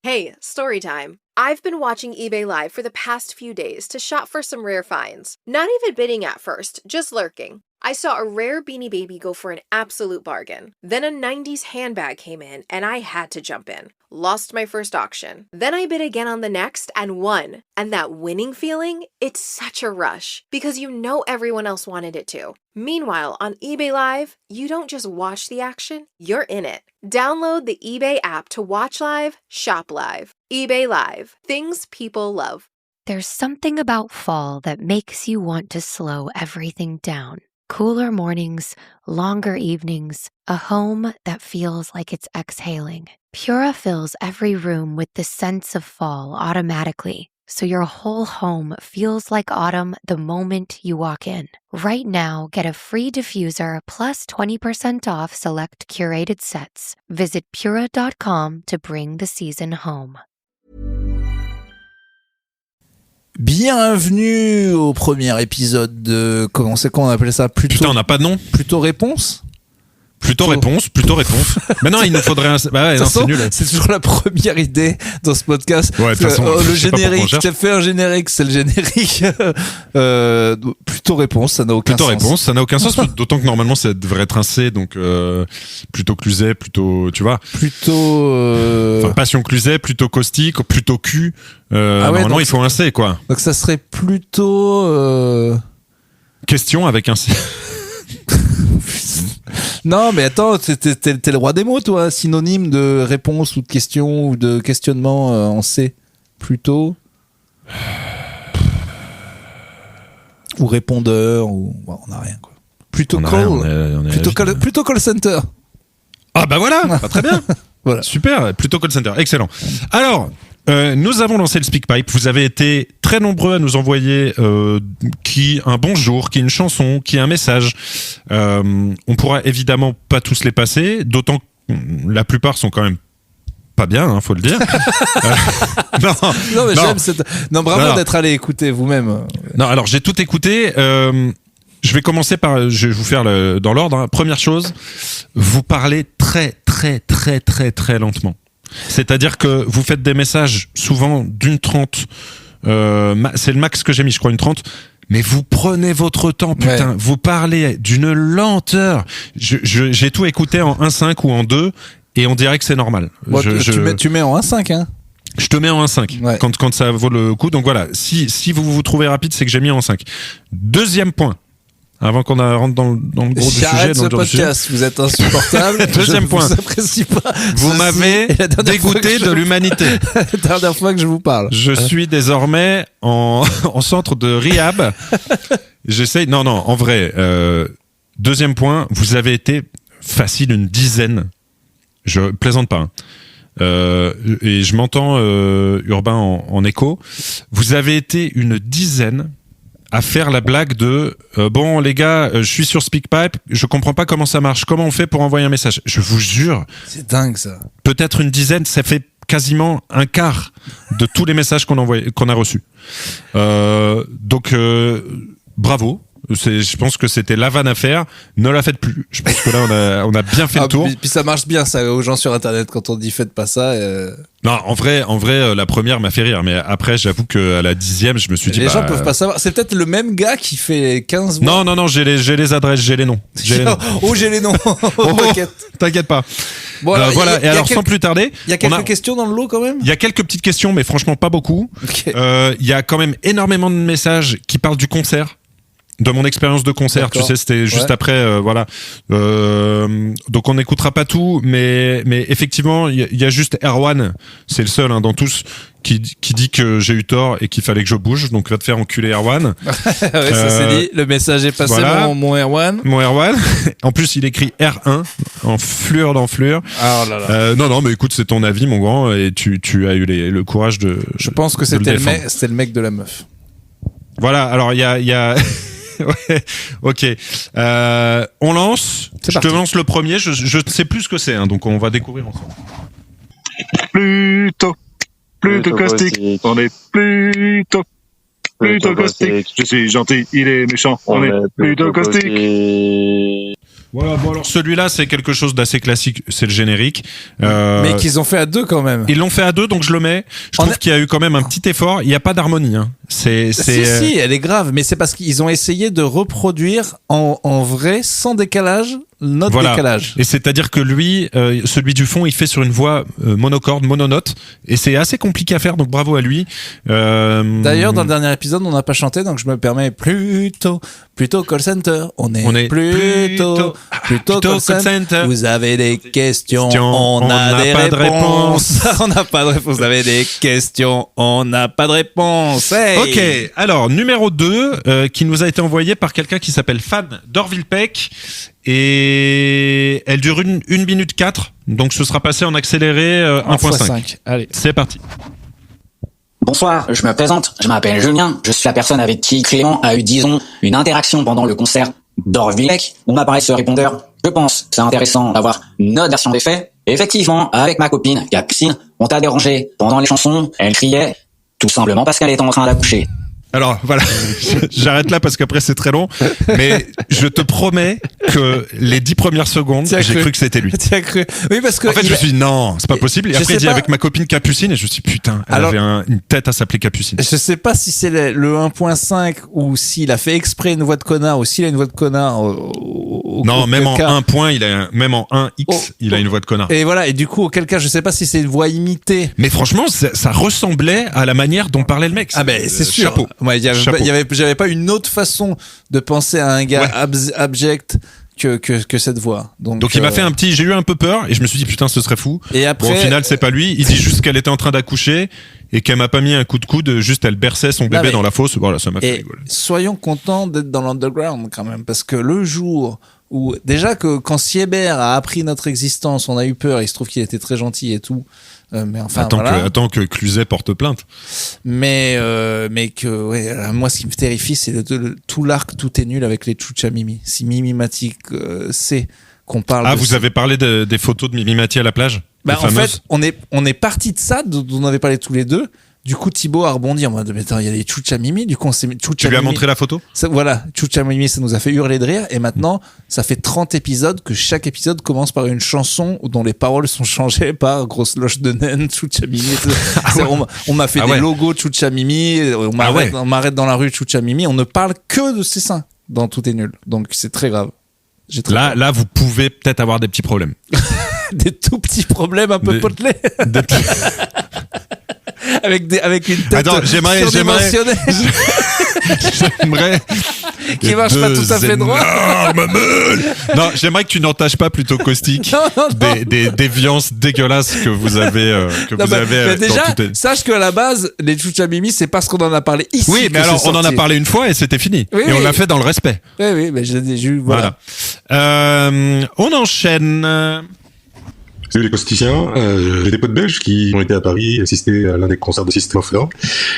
Hey, story time. I've been watching eBay Live for the past few days to shop for some rare finds. Not even bidding at first, just lurking. I saw a rare Beanie Baby go for an absolute bargain. Then a 90s handbag came in and I had to jump in. Lost my first auction. Then I bid again on the next and won. And that winning feeling, it's such a rush because you know everyone else wanted it too. Meanwhile, on eBay Live, you don't just watch the action, you're in it. Download the eBay app to watch live, shop live. eBay Live. Things people love. There's something about fall that makes you want to slow everything down. Cooler mornings, longer evenings, a home that feels like it's exhaling. Pura fills every room with the sense of fall automatically, so your whole home feels like autumn the moment you walk in. Right now, get a free diffuser plus 20% off select curated sets. Visit Pura.com to bring the season home. Bienvenue au premier épisode de... Comment c'est qu'on appelait ça? Putain, on n'a pas de nom. Plutôt réponse. Plutôt réponse. Mais non, il nous faudrait un... Bah ouais, non, c'est nul. C'est toujours la première idée dans ce podcast. Ouais, de toute façon, le générique, t'as fait un générique, c'est le générique. Plutôt réponse, ça n'a aucun sens. Plutôt réponse, ça n'a aucun sens, d'autant que normalement ça devrait être un C, donc plutôt Cluzet, plutôt, tu vois. Plutôt... Enfin, passion Cluzet, plutôt caustique, plutôt cul. Normalement, donc, il faut un C, quoi. Donc ça serait plutôt... Question avec un C. Non, mais attends, t'es le roi des mots, toi. Synonyme de réponse ou de question ou de questionnement en C. Plutôt. Ou répondeur, ou. Bon, on n'a rien, quoi. Plutôt call. Plutôt call center. Ah, bah voilà, bah, très bien. Voilà. Super, plutôt call center. Excellent. Alors. Nous avons lancé le SpeakPipe. Vous avez été très nombreux à nous envoyer qui un bonjour, qui une chanson, qui un message. On pourra évidemment pas tous les passer, d'autant que la plupart sont quand même pas bien, hein, faut le dire. Non, mais j'aime cette... Non, bravo d'être allé écouter vous-même. Non, alors j'ai tout écouté. Je vais commencer par, je vais vous faire dans l'ordre. Hein. Première chose, vous parlez très lentement. C'est-à-dire que vous faites des messages souvent d'une 30, c'est le max que j'ai mis, je crois, une 30, mais vous prenez votre temps, putain, ouais. Vous parlez d'une lenteur. J'ai tout écouté en 1.5 ou en 2, et on dirait que c'est normal. Bon, tu mets en 1.5, hein. Je te mets en 1.5, ouais. quand ça vaut le coup. Donc voilà, si vous trouvez rapide, c'est que j'ai mis en 5. Deuxième point. Avant qu'on rentre dans le gros du sujet. J'arrête ce podcast, vous êtes insupportable. Deuxième point. Je vous apprécie pas. Vous m'avez dégoûté de l'humanité. La dernière fois que je vous parle. Je suis désormais en centre de rehab. J'essaye. Non, en vrai. Deuxième point, vous avez été facile une dizaine. Je plaisante pas. Et je m'entends Urbain en écho. Vous avez été une dizaine à faire la blague de bon les gars, je suis sur SpeakPipe, je comprends pas comment ça marche, comment on fait pour envoyer un message. Je vous jure, c'est dingue ça. Peut-être une dizaine, ça fait quasiment un quart de tous les messages qu'on a reçus. Donc bravo. Je pense que c'était la vanne à faire. Ne la faites plus. Je pense que là on a bien fait le tour. Puis ça marche bien ça aux gens sur internet quand on dit faites pas ça. Non, en vrai, la première m'a fait rire, mais après j'avoue qu'à la 10e, je me suis dit les gens peuvent pas savoir. C'est peut-être le même gars qui fait 15 voix. Non, j'ai les adresses, j'ai les noms. Oh, j'ai les noms. T'inquiète pas. Bon, alors, voilà. Et alors sans plus tarder, il y a quelques questions dans le lot quand même. Il y a quelques petites questions, mais franchement pas beaucoup. Okay. Il y a quand même énormément de messages qui parlent du concert. De mon expérience de concert, d'accord. Tu sais, c'était juste après, voilà. Donc on n'écoutera pas tout, mais effectivement, il y a juste Erwan, c'est le seul dans tous qui dit que j'ai eu tort et qu'il fallait que je bouge. Donc va te faire enculer Erwan. Ouais, ça c'est dit. Le message est passé, voilà. mon Erwan. Mon Erwan. En plus, il écrit R1 en fluor dans fluor. Oh là là. Non, mais écoute, c'est ton avis, mon grand, et tu as eu le courage de. Je pense que c'était le mec de la meuf. Voilà. Alors il y a ouais, ok. On lance. Je te lance le premier. Je ne sais plus ce que c'est, donc on va découvrir ensemble. Plutôt caustique. On est plutôt caustique. Je suis gentil, il est méchant. On est plutôt caustique. Voilà, bon alors celui-là c'est quelque chose d'assez classique, c'est le générique. Mais qu'ils ont fait à 2 quand même. Ils l'ont fait à 2, donc je le mets. Je trouve qu'il y a eu quand même un petit effort. Il n'y a pas d'harmonie. Hein. Si, elle est grave, mais c'est parce qu'ils ont essayé de reproduire en vrai, sans décalage, notre décalage. Et c'est-à-dire que lui, celui du fond, il fait sur une voix monocorde, mononote, et c'est assez compliqué à faire, donc bravo à lui. D'ailleurs, dans le dernier épisode, on n'a pas chanté, donc je me permets plutôt call center. On est plutôt call center. Vous avez des questions, on n'a des réponses. On n'a pas de réponse. Vous avez des questions, on n'a pas de réponse. Hey. Ok, alors numéro 2, qui nous a été envoyé par quelqu'un qui s'appelle Fan d'Orville Peck, et elle dure 1 minute 4, donc ce sera passé en accéléré 1.5. Allez, c'est parti. Bonsoir, je me présente, je m'appelle Julien, je suis la personne avec qui Clément a eu, disons, une interaction pendant le concert d'Orville Peck. On m'apparaît ce répondeur. Je pense que c'est intéressant d'avoir notre version des faits. Effectivement, avec ma copine, Capucine, on t'a dérangé pendant les chansons, elle criait, tout simplement parce qu'elle était en train d'accoucher. Alors voilà, j'arrête là parce qu'après c'est très long, mais je te promets que les 10 premières secondes, j'ai cru que c'était lui. Tu as cru? Oui, parce que en fait, je me suis dit non, c'est pas possible. Et après, il dit avec ma copine Capucine, et je me suis dit putain, elle avait une tête à s'appeler Capucine. Je sais pas si c'est le 1.5 ou s'il a fait exprès une voix de connard ou s'il a une voix de connard. Non, même en 1 point, même en 1x, il a une voix de connard. Et voilà, et du coup, auquel cas, je sais pas si c'est une voix imitée. Mais franchement, ça ressemblait à la manière dont parlait le mec. Ah ben, c'est sûr. Chapeau. Ouais, j'avais pas une autre façon de penser à un gars abject que cette voix. Donc il m'a fait j'ai eu un peu peur et je me suis dit putain, ce serait fou. Et après, bon, au final, c'est pas lui. Il dit juste qu'elle était en train d'accoucher et qu'elle m'a pas mis un coup de coude, juste elle berçait son bébé dans la fosse. Voilà, ça m'a fait rigoler. Soyons contents d'être dans l'underground quand même, parce que le jour où, déjà que quand Sieber a appris notre existence, on a eu peur, il se trouve qu'il était très gentil et tout. Mais enfin, attends que Cluzet porte plainte. Mais moi, ce qui me terrifie, c'est tout l'arc, tout est nul avec les Tchoucha Mimi. Si Mimimatic sait qu'on parle. Ah, vous avez parlé des photos de Mimimati à la plage? En fait, on est parti de ça, dont on avait parlé tous les deux. Du coup, Thibaut a rebondi en mode, mais attends, il y a des Tchoucha Mimi. Du coup, on s'est mis Tu lui as montré la photo? Voilà, Tchoucha Mimi, ça nous a fait hurler de rire. Et maintenant, ça fait 30 épisodes que chaque épisode commence par une chanson dont les paroles sont changées par grosse loche de naine, Tchoucha Mimi. On m'a fait des logos Tchoucha Mimi. On m'arrête dans la rue Tchoucha Mimi. On ne parle que de ces seins dans Tout est nul. Donc, c'est très grave. Là, vous pouvez peut-être avoir des petits problèmes. Des tout petits problèmes un peu potelés. avec une tête surdimensionnée. J'aimerais qui marche pas tout à fait droit. Non, j'aimerais que tu n'entaches pas plutôt caustique des déviances dégueulasses que vous avez mais déjà, sache qu'à la base, les Tchoucha Mimi, c'est parce qu'on en a parlé ici. Oui, mais alors on en a parlé une fois et c'était fini. On l'a fait dans le respect. Oui, mais voilà. On enchaîne. Salut les costiciens, j'ai des potes belges qui ont été à Paris assister à l'un des concerts de System of a Down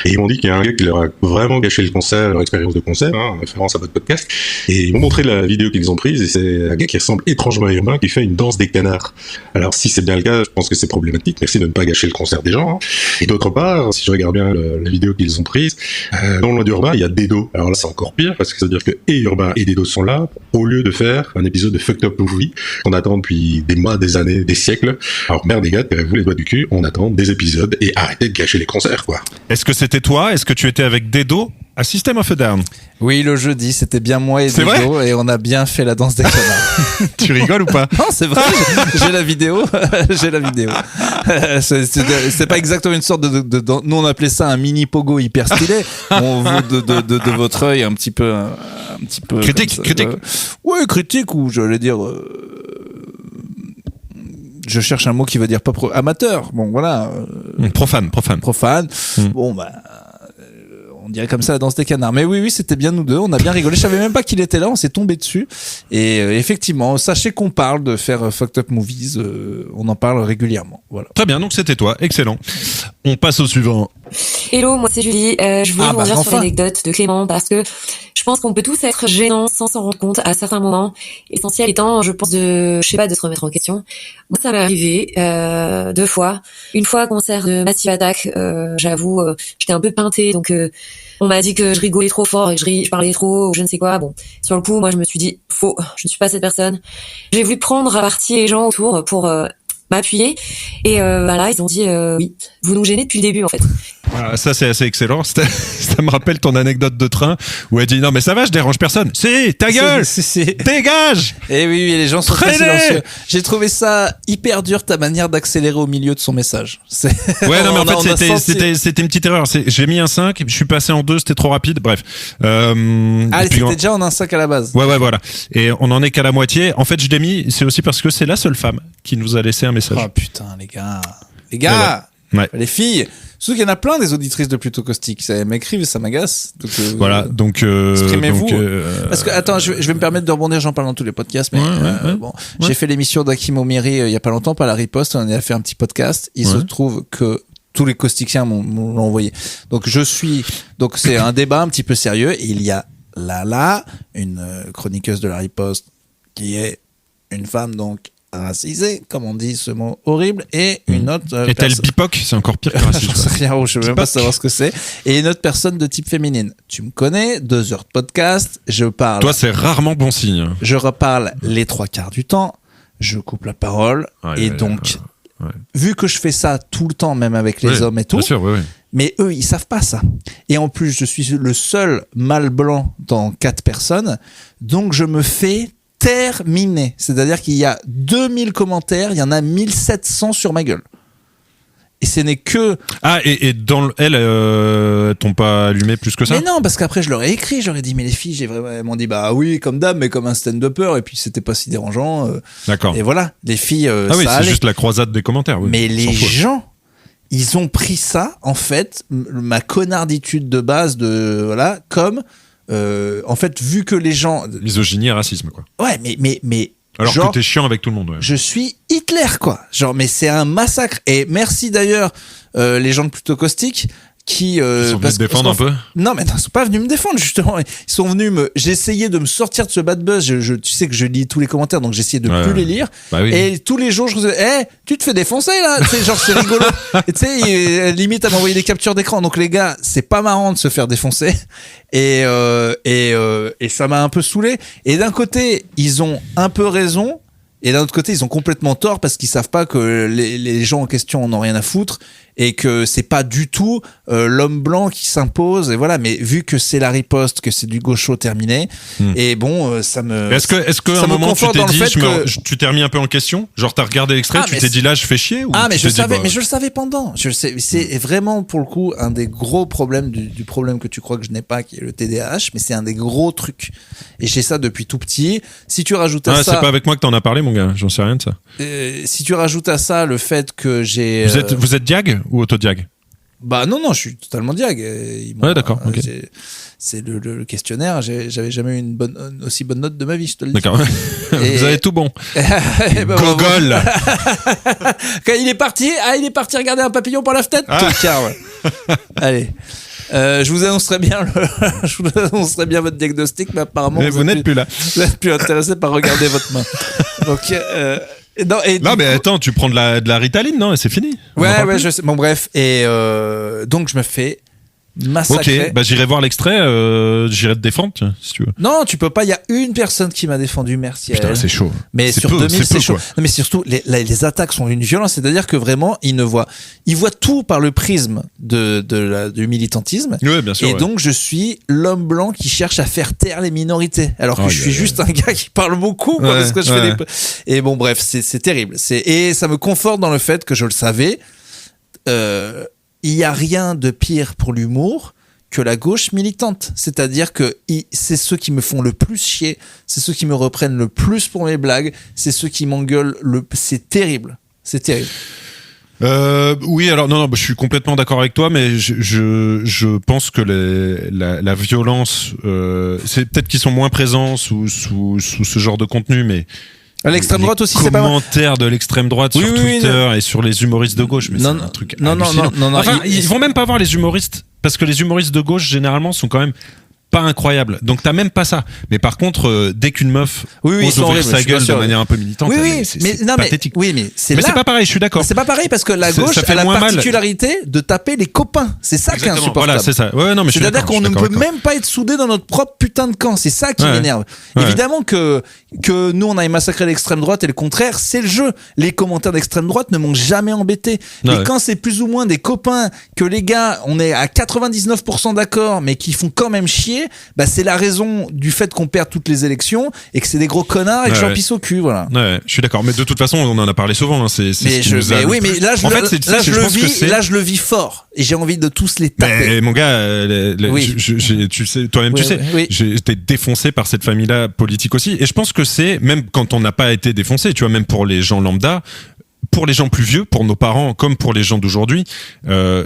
et ils m'ont dit qu'il y a un gars qui leur a vraiment gâché le concert, leur expérience de concert, en référence à votre podcast, et ils m'ont montré la vidéo qu'ils ont prise et c'est un gars qui ressemble étrangement à Urbain qui fait une danse des canards. Alors si c'est bien le cas, je pense que c'est problématique, merci de ne pas gâcher le concert des gens. Et d'autre part, si je regarde bien la vidéo qu'ils ont prise, dans le d'Urbain, il y a Dedo. Alors là c'est encore pire parce que ça veut dire que et Urbain et Dedo sont là au lieu de faire un épisode de Fucked Up Movie qu'on attend depuis des mois, des années, des siècles. Alors merde les gars, tirez-vous les doigts du cul, on attend des épisodes et arrêtez de gâcher les concerts quoi. Est-ce que c'était toi? Est-ce que tu étais avec Dedo à System of a Down? Oui, le jeudi, c'était bien moi et Dedo et on a bien fait la danse des canards. Tu rigoles ou pas? Non, c'est vrai, j'ai la vidéo. C'est pas exactement une sorte de nous on appelait ça un mini pogo hyper stylé. On vaut de votre œil un petit peu critique. Ouais, critique ou j'allais dire je cherche un mot qui veut dire pas amateur. Bon, voilà. Profane. Bon, on dirait comme ça la danse des canards. Mais oui, c'était bien nous deux. On a bien rigolé. Je savais même pas qu'il était là. On s'est tombé dessus. Et effectivement, sachez qu'on parle de faire Fucked Up Movies. On en parle régulièrement. Voilà. Très bien. Donc c'était toi. Excellent. On passe au suivant. Hello, moi c'est Julie. Je voulais rebondir sur enfin. l'anecdote de Clément parce que je pense qu'on peut tous être gênants sans s'en rendre compte à certains moments. L'essentiel étant, je pense, de se remettre en question. Moi, ça m'est arrivé 2 fois. Une fois, concert de Massive Attack, j'avoue, j'étais un peu peintée, donc on m'a dit que je rigolais trop fort et que je parlais trop ou je ne sais quoi. Bon, sur le coup, moi je me suis dit, faux, je ne suis pas cette personne. J'ai voulu prendre à partie les gens autour pour m'appuyer et là ils ont dit oui, vous nous gênez depuis le début en fait. Voilà, ça c'est assez excellent. Ça me rappelle ton anecdote de train où elle dit non mais ça va, je dérange personne. Si, ta gueule, dégage. Et oui, les gens sont très silencieux. J'ai trouvé ça hyper dur ta manière d'accélérer au milieu de son message. Ouais, non mais en fait c'était une petite erreur. J'ai mis un 5, je suis passé en 2, c'était trop rapide. Bref. C'était déjà en un 5 à la base. Ouais, voilà. Et on en est qu'à la moitié. En fait, je l'ai mis, c'est aussi parce que c'est la seule femme qui nous a laissé un message. Oh putain, les gars, ouais. Les filles. Surtout qu'il y en a plein des auditrices de Plutôt Caustique. Ça m'écrivent, ça m'agace. Donc, voilà, donc exprimez-vous. Parce que attends, je vais me permettre de rebondir. J'en parle dans tous les podcasts, mais j'ai fait l'émission d'Hakim Omiri il y a pas longtemps, pas la riposte. On a fait un petit podcast. Il se trouve que tous les causticiens m'ont envoyé. Donc donc c'est un débat un petit peu sérieux. Et il y a Lala, une chroniqueuse de la riposte, qui est une femme donc racisée, comme on dit ce mot horrible, et une autre est-elle bipoc? C'est encore pire que raciste. J'en sais rien, je veux même pas savoir ce que c'est. Et une autre personne de type féminine. Tu me connais, 2 heures de podcast, je parle. Toi, c'est rarement bon signe. Je reparle les 3/4 du temps, je coupe la parole, vu que je fais ça tout le temps, même avec les hommes et tout, bien sûr, mais eux, ils savent pas ça. Et en plus, je suis le seul mâle blanc dans 4 personnes, donc je me fais terminé. C'est-à-dire qu'il y a 2000 commentaires, il y en a 1700 sur ma gueule. Et ce n'est que... Ah, et dans elles t'ont pas allumé plus que ça? Mais non, parce qu'après je leur ai écrit, j'aurais dit, mais les filles, elles m'ont dit, bah oui, comme d'hab, mais comme un stand-upper, et puis c'était pas si dérangeant. D'accord. Et voilà, les filles, ah oui, c'est juste la croisade des commentaires. Oui. Mais les gens, ils ont pris ça, en fait, ma connarditude de base, comme... en fait, vu que les gens... Misogynie et racisme, quoi. Ouais, mais alors genre, que t'es chiant avec tout le monde, ouais. Je suis Hitler, quoi. Genre, mais c'est un massacre. Et merci d'ailleurs, les gens de Plutôt Caustique, qui sont venus te défendre un peu. Non, mais non, ils sont pas venus me défendre, justement. Ils sont venus j'ai essayé de me sortir de ce bad buzz. Tu sais que je lis tous les commentaires, donc j'ai essayé de plus les lire. Bah oui. Et tous les jours, je me disais, tu te fais défoncer, là. Tu sais, genre, c'est rigolo. Et tu sais, limite à m'envoyer des captures d'écran. Donc les gars, c'est pas marrant de se faire défoncer. Et ça m'a un peu saoulé. Et d'un côté, ils ont un peu raison. Et d'un autre côté, ils ont complètement tort parce qu'ils savent pas que les gens en question en ont rien à foutre et que c'est pas du tout l'homme blanc qui s'impose. Et voilà, mais vu que c'est la riposte, que c'est du gaucho terminé, et bon, ça me... Est-ce que à un moment tu t'es dit, tu t'es remis un peu en question? Genre t'as regardé l'extrait, tu t'es dit là je fais chier ou mais je savais, mais je le savais pendant. C'est vraiment pour le coup un des gros problèmes du problème que tu crois que je n'ai pas, qui est le TDAH, mais c'est un des gros trucs. Et j'ai ça depuis tout petit. Si tu rajoutes à ça... c'est pas avec moi que t'en as parlé, mon gars, j'en sais rien de ça. Si tu rajoutes à ça le fait que j'ai... Vous êtes diag ou autodiag? Bah non, je suis totalement diag. Ouais, d'accord. Okay. C'est le questionnaire. J'avais jamais eu une aussi bonne note de ma vie, je te le dis. D'accord. Vous avez tout bon. Gogol. Quand il est parti regarder un papillon par la fenêtre. Ouais. Allez. Je vous annoncerai bien votre diagnostic, mais apparemment vous n'êtes plus là. Vous n'êtes plus intéressé par regarder votre main. Donc non, mais attends, tu prends de la Ritaline, non? Et c'est fini. Ouais, je sais. Bon, bref. Et donc, je me fais massacrer. Ok, j'irai voir l'extrait, j'irai te défendre, si tu veux. Non, tu peux pas. Il y a une personne qui m'a défendu, merci. Putain, c'est chaud. Mais sur 2000, c'est chaud. Non, mais surtout, les attaques sont d'une violence. C'est-à-dire que vraiment, ils voient tout par le prisme du militantisme. Oui, bien sûr. Et donc, je suis l'homme blanc qui cherche à faire taire les minorités. Alors que je suis juste un gars qui parle beaucoup, quoi, parce que je fais Et bon, bref, c'est terrible. Et ça me conforte dans le fait que je le savais. Il n'y a rien de pire pour l'humour que la gauche militante. C'est-à-dire que c'est ceux qui me font le plus chier, c'est ceux qui me reprennent le plus pour mes blagues, c'est ceux qui m'engueulent c'est terrible. C'est terrible. Oui, alors non, je suis complètement d'accord avec toi, mais je pense que la violence, c'est peut-être qu'ils sont moins présents sous ce genre de contenu, mais L'extrême droite aussi, c'est pas mal. Commentaires de l'extrême droite sur Twitter et sur les humoristes de gauche, mais c'est un truc hallucinant. Enfin, ils vont même pas voir les humoristes, parce que les humoristes de gauche généralement sont quand même pas incroyable. Donc t'as même pas ça. Mais par contre, dès qu'une meuf ose ouvrir sa gueule de manière un peu militante, c'est pathétique. Mais c'est pas pareil, je suis d'accord. C'est pas pareil parce que la gauche a la particularité de taper les copains. C'est ça qui est insupportable. Voilà, c'est ça. Ouais, non, mais c'est-à-dire qu'on ne peut même pas être soudés dans notre propre putain de camp. C'est ça qui m'énerve. Évidemment que nous on a massacré l'extrême droite et le contraire, c'est le jeu. Les commentaires d'extrême droite ne m'ont jamais embêté. Mais quand c'est plus ou moins des copains que les gars, on est à 99% d'accord, mais qui font quand même chier, bah c'est la raison du fait qu'on perd toutes les élections et que c'est des gros connards et que j'en pisse au cul, voilà. Ouais, je suis d'accord, mais de toute façon on en a parlé souvent, hein. Mais là je le vis fort et j'ai envie de tous les taper. Mais mon gars, tu sais, toi-même tu sais, j'ai été défoncé par cette famille-là politique aussi, et je pense que c'est, même quand on n'a pas été défoncé, tu vois, même pour les gens lambda, pour les gens plus vieux, pour nos parents, comme pour les gens d'aujourd'hui,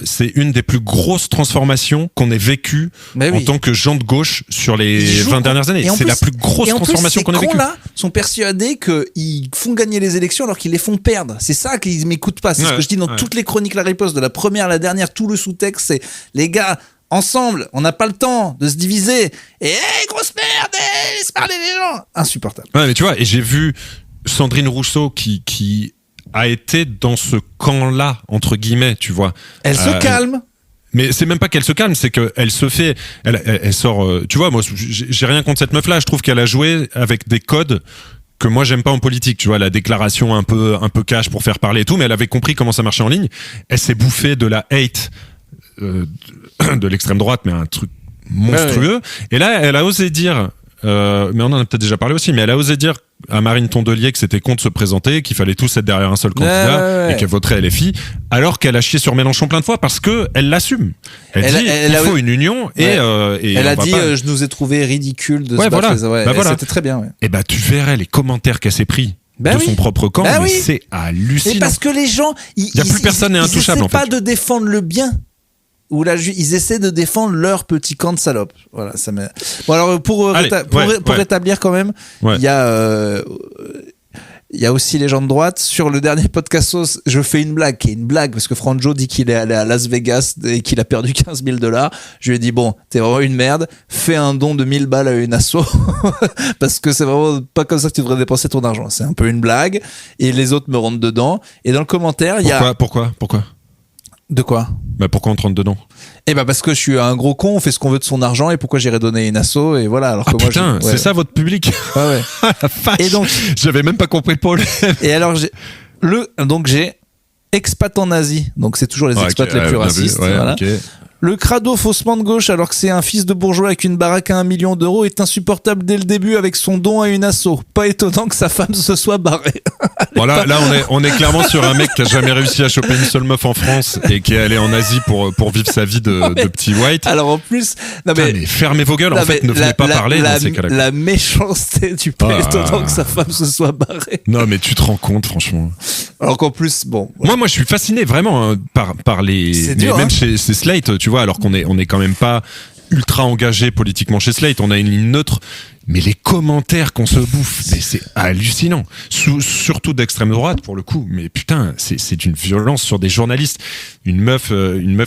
c'est une des plus grosses transformations qu'on ait vécues en tant que gens de gauche sur les 20 dernières années. C'est la plus grosse transformation qu'on ait vécue. Ces cons-là sont persuadés qu'ils font gagner les élections alors qu'ils les font perdre. C'est ça qu'ils m'écoutent pas. C'est ce que je dis dans toutes les chroniques La Riposte, de la première à la dernière, tout le sous-texte, c'est les gars, ensemble, on n'a pas le temps de se diviser. Et grosse merde, laisse parler les gens. Insupportable. Ouais, mais tu vois, et j'ai vu Sandrine Rousseau qui a été dans ce camp-là, entre guillemets, tu vois. Elle se calme. Mais c'est même pas qu'elle se calme, c'est qu'elle se fait, elle sort, tu vois, moi, j'ai rien contre cette meuf-là, je trouve qu'elle a joué avec des codes que moi j'aime pas en politique, tu vois, la déclaration un peu cash pour faire parler et tout, mais elle avait compris comment ça marchait en ligne. Elle s'est bouffée de la hate de l'extrême droite, mais un truc monstrueux. Et là, elle a osé dire, mais on en a peut-être déjà parlé aussi, mais elle a osé dire à Marine Tondelier que c'était con de se présenter, qu'il fallait tous être derrière un seul candidat et qu'elle voterait LFI, alors qu'elle a chié sur Mélenchon plein de fois parce que elle l'assume. Elle dit il faut une union et elle a dit je nous ai trouvé ridicule de se battre. Voilà. C'était très bien. Et bah tu verrais les commentaires qu'elle s'est pris de son propre camp, mais c'est hallucinant. Et parce que les gens, il y a plus personne n'est intouchable en fait. Ils essaient pas de défendre le bien. Ou ils essaient de défendre leur petit camp de salopes. Voilà, ça me. Bon alors pour rétablir quand même, il y a aussi les gens de droite. Sur le dernier podcast sauce, je fais une blague qui est une blague parce que Franjo dit qu'il est allé à Las Vegas et qu'il a perdu $15,000. Je lui ai dit bon, t'es vraiment une merde, fais un don de 1000 balles à une asso parce que c'est vraiment pas comme ça que tu devrais dépenser ton argent. C'est un peu une blague et les autres me rentrent dedans. Et dans le commentaire, il y a pourquoi de quoi? Bah pourquoi on te rentre dedans? Eh bah parce que je suis un gros con, on fait ce qu'on veut de son argent et pourquoi j'irais donner une asso et voilà. Alors que moi, putain, c'est ça votre public? Ouais. Et donc, j'avais même pas compris le problème. Et alors j'ai expat en Asie, donc c'est toujours les expats les plus racistes. Voilà. Le crado faussement de gauche alors que c'est un fils de bourgeois avec une baraque à 1 million d'euros est insupportable dès le début avec son don à une asso. Pas étonnant que sa femme se soit barrée. Voilà, là on est clairement sur un mec qui a jamais réussi à choper une seule meuf en France et qui est allé en Asie pour vivre sa vie de petit white. Alors en plus, mais fermez vos gueules, en fait, ne venez pas parler dans ces cas-là. La méchanceté du pas étonnant que sa femme se soit barrée. Non mais tu te rends compte franchement. Alors qu'en plus, bon. Moi je suis fasciné vraiment par les. C'est dur, même chez Slate, tu vois, alors qu'on est quand même pas ultra engagé politiquement chez Slate, on a une ligne neutre, mais les commentaires qu'on se bouffe, mais c'est hallucinant. Surtout d'extrême droite pour le coup, mais putain, c'est d'une violence sur des journalistes. Une meuf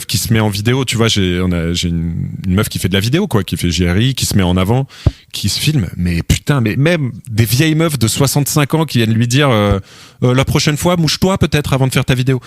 qui se met en vidéo, tu vois, j'ai une meuf qui fait de la vidéo quoi, qui fait JRI, qui se met en avant, qui se filme, mais putain, mais même des vieilles meufs de 65 ans qui viennent lui dire la prochaine fois mouche-toi peut-être avant de faire ta vidéo.